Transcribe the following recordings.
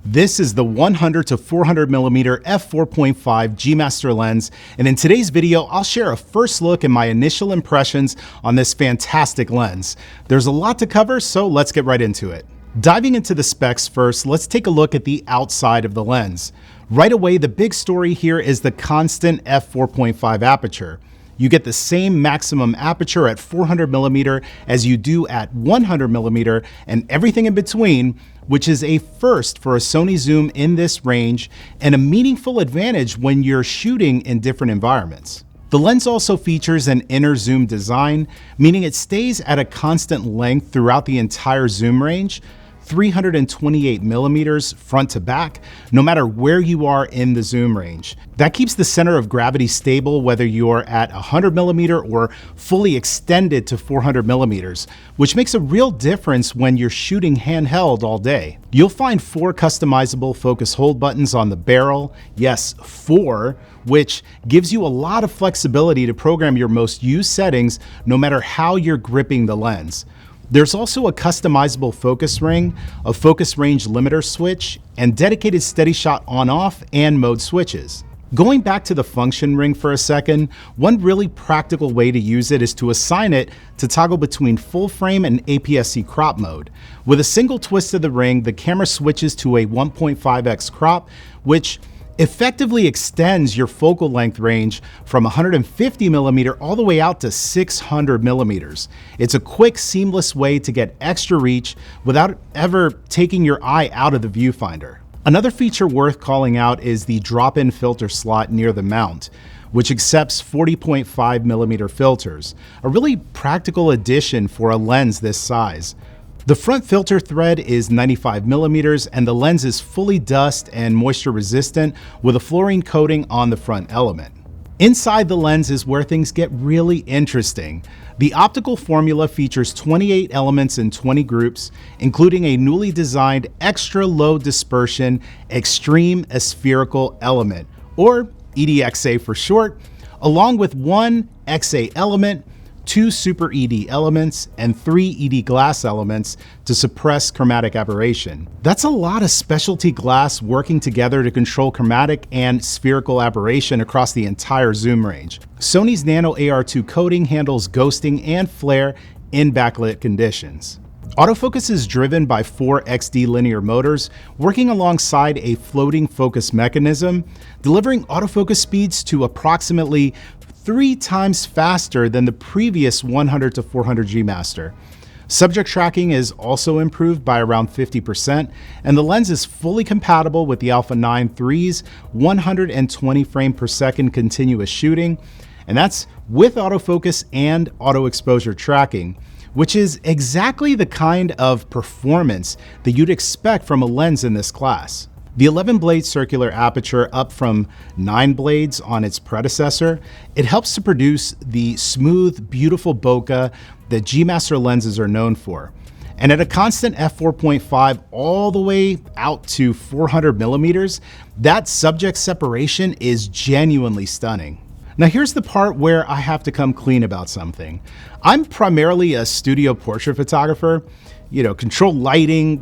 This is the 100-400mm F4.5 G Master lens, and in today's video, I'll share a first look and my initial impressions on this fantastic lens. There's a lot to cover, so let's get right into it. Diving into the specs first, let's take a look at the outside of the lens. Right away, the big story here is the constant f4.5 aperture. You get the same maximum aperture at 400mm as you do at 100mm and everything in between, which is a first for a Sony zoom in this range and a meaningful advantage when you're shooting in different environments. The lens also features an inner zoom design, meaning it stays at a constant length throughout the entire zoom range, 328mm front to back, no matter where you are in the zoom range. That keeps the center of gravity stable whether you're at 100mm or fully extended to 400mm, which makes a real difference when you're shooting handheld all day. You'll find 4 customizable focus hold buttons on the barrel, yes, 4, which gives you a lot of flexibility to program your most used settings no matter how you're gripping the lens. There's also a customizable focus ring, a focus range limiter switch, and dedicated steady shot on-off and mode switches. Going back to the function ring for a second, one really practical way to use it is to assign it to toggle between full frame and APS-C crop mode. With a single twist of the ring, the camera switches to a 1.5x crop, which effectively extends your focal length range from 150mm all the way out to 600mm. It's a quick, seamless way to get extra reach without ever taking your eye out of the viewfinder. Another feature worth calling out is the drop-in filter slot near the mount, which accepts 40.5mm filters, a really practical addition for a lens this size. The front filter thread is 95mm and the lens is fully dust and moisture resistant with a fluorine coating on the front element. Inside the lens is where things get really interesting. The optical formula features 28 elements in 20 groups, including a newly designed extra low dispersion extreme aspherical element, or EDXA for short, along with 1 XA element, 2 Super ED elements, and 3 ED glass elements to suppress chromatic aberration. That's a lot of specialty glass working together to control chromatic and spherical aberration across the entire zoom range. Sony's Nano AR2 coating handles ghosting and flare in backlit conditions. Autofocus is driven by 4 XD linear motors working alongside a floating focus mechanism, delivering autofocus speeds to approximately 3 times faster than the previous 100-400 G Master. Subject tracking is also improved by around 50%, and the lens is fully compatible with the Alpha 9 III's 120 frame per second continuous shooting, and that's with autofocus and auto exposure tracking, which is exactly the kind of performance that you'd expect from a lens in this class. The 11-blade circular aperture, up from 9 blades on its predecessor, it helps to produce the smooth, beautiful bokeh that G Master lenses are known for. And at a constant f4.5 all the way out to 400mm, that subject separation is genuinely stunning. Now here's the part where I have to come clean about something. I'm primarily a studio portrait photographer. Controlled lighting,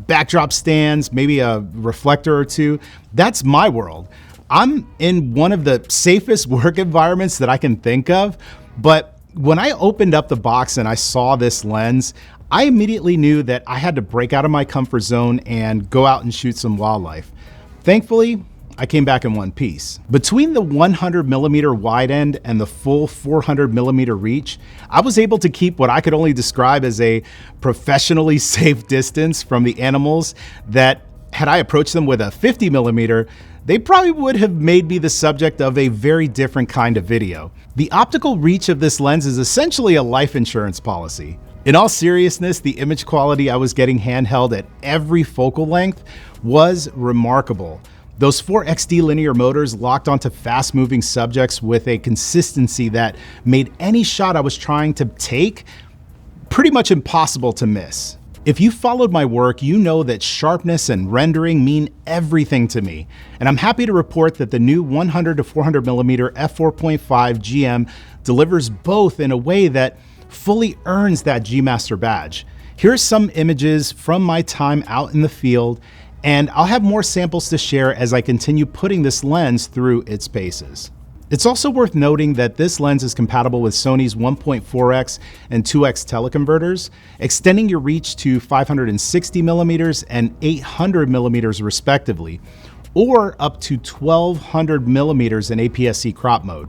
backdrop stands, maybe a reflector or two. That's my world. I'm in one of the safest work environments that I can think of, but when I opened up the box and I saw this lens, I immediately knew that I had to break out of my comfort zone and go out and shoot some wildlife. Thankfully, I came back in one piece. Between the 100mm wide end and the full 400mm reach, I was able to keep what I could only describe as a professionally safe distance from the animals that, had I approached them with a 50mm, they probably would have made me the subject of a very different kind of video. The optical reach of this lens is essentially a life insurance policy. In all seriousness, the image quality I was getting handheld at every focal length was remarkable. Those 4 XD linear motors locked onto fast-moving subjects with a consistency that made any shot I was trying to take pretty much impossible to miss. If you followed my work, you know that sharpness and rendering mean everything to me, and I'm happy to report that the new 100-400mm f4.5 GM delivers both in a way that fully earns that G Master badge. Here's some images from my time out in the field, And I'll have more samples to share as I continue putting this lens through its paces. It's also worth noting that this lens is compatible with Sony's 1.4x and 2x teleconverters, extending your reach to 560mm and 800mm respectively, or up to 1200mm in APS-C crop mode.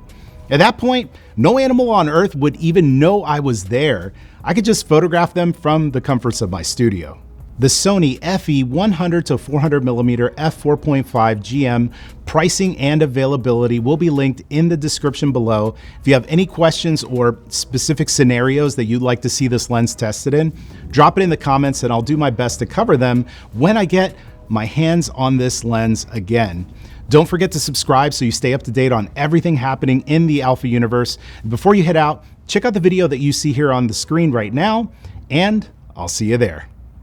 At that point, no animal on Earth would even know I was there. I could just photograph them from the comforts of my studio. The Sony FE 100-400mm F4.5 GM pricing and availability will be linked in the description below. If you have any questions or specific scenarios that you'd like to see this lens tested in, drop it in the comments and I'll do my best to cover them when I get my hands on this lens again. Don't forget to subscribe so you stay up to date on everything happening in the Alpha universe. Before you head out, check out the video that you see here on the screen right now, and I'll see you there.